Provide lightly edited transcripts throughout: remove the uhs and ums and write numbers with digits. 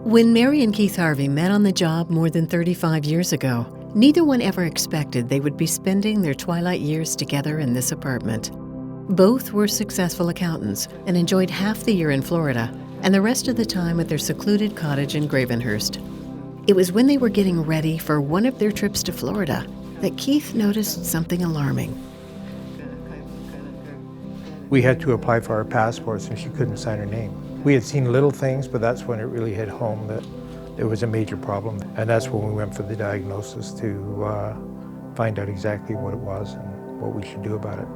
When Mary and Keith Harvey met on the job more than 35 years ago, neither one ever expected they would be spending their twilight years together in this apartment. Both were successful accountants and enjoyed half the year in Florida and the rest of the time at their secluded cottage in Gravenhurst. It was when they were getting ready for one of their trips to Florida that Keith noticed something alarming. We had to apply for our passports and she couldn't sign her name. We had seen little things, but that's when it really hit home that there was a major problem. And that's when we went for the diagnosis to find out exactly what it was and what we should do about it.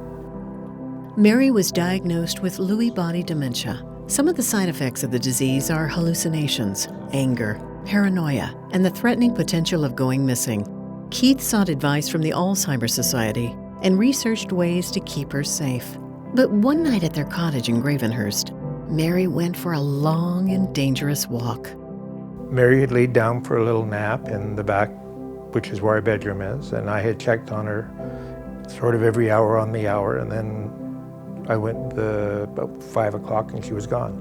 Mary was diagnosed with Lewy Body dementia. Some of the side effects of the disease are hallucinations, anger, paranoia, and the threatening potential of going missing. Keith sought advice from the Alzheimer Society and researched ways to keep her safe. But one night at their cottage in Gravenhurst, Mary went for a long and dangerous walk. Mary had laid down for a little nap in the back, which is where our bedroom is, and I had checked on her sort of every hour on the hour, and then I went about 5 o'clock and she was gone.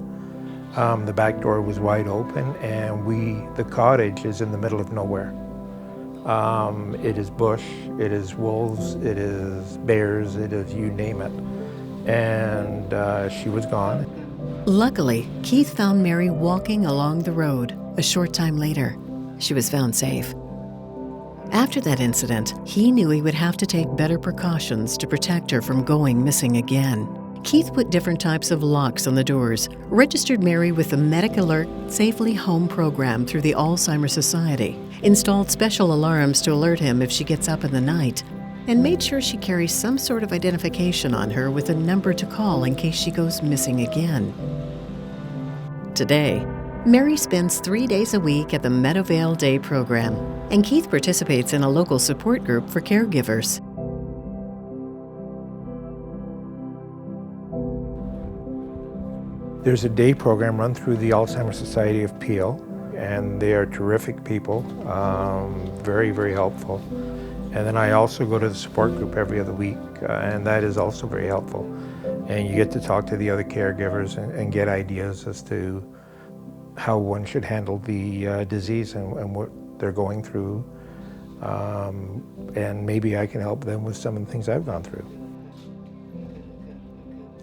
The back door was wide open and the cottage is in the middle of nowhere. It is bush, it is wolves, it is bears, it is you name it. And she was gone. Luckily, Keith found Mary walking along the road. A short time later, she was found safe. After that incident, he knew he would have to take better precautions to protect her from going missing again. Keith put different types of locks on the doors, registered Mary with the Medic Alert Safely Home program through the Alzheimer Society, installed special alarms to alert him if she gets up in the night, and made sure she carries some sort of identification on her with a number to call in case she goes missing again. Today, Mary spends 3 days a week at the Meadowvale Day program, and Keith participates in a local support group for caregivers. There's a day program run through the Alzheimer Society of Peel, and they are terrific people, very, very helpful. And then I also go to the support group every other week, and that is also very helpful. And you get to talk to the other caregivers and get ideas as to how one should handle the disease and what they're going through. And maybe I can help them with some of the things I've gone through.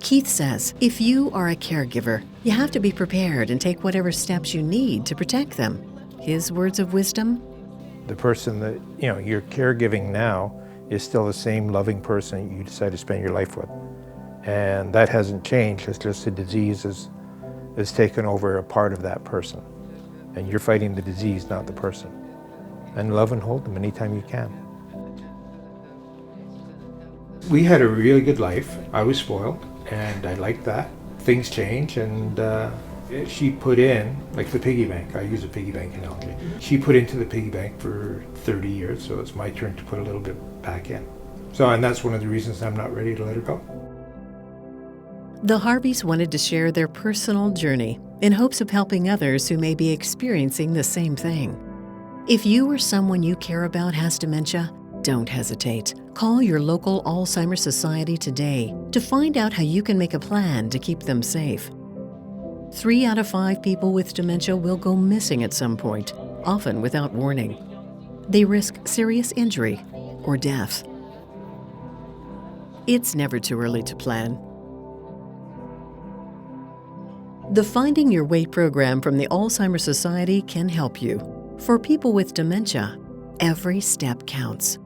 Keith says if you are a caregiver, you have to be prepared and take whatever steps you need to protect them. His words of wisdom? The person that you're caregiving now is still the same loving person you decide to spend your life with. And that hasn't changed, it's just the disease has taken over a part of that person. And you're fighting the disease, not the person. And love and hold them anytime you can. We had a really good life. I was spoiled, and I liked that. Things change, and she put in, like the piggy bank, I use a piggy bank analogy. She put into the piggy bank for 30 years, so it's my turn to put a little bit back in. And that's one of the reasons I'm not ready to let her go. The Harveys wanted to share their personal journey in hopes of helping others who may be experiencing the same thing. If you or someone you care about has dementia, don't hesitate. Call your local Alzheimer Society today to find out how you can make a plan to keep them safe. 3 out of 5 people with dementia will go missing at some point, often without warning. They risk serious injury or death. It's never too early to plan. The Finding Your Way program from the Alzheimer Society can help you. For people with dementia, every step counts.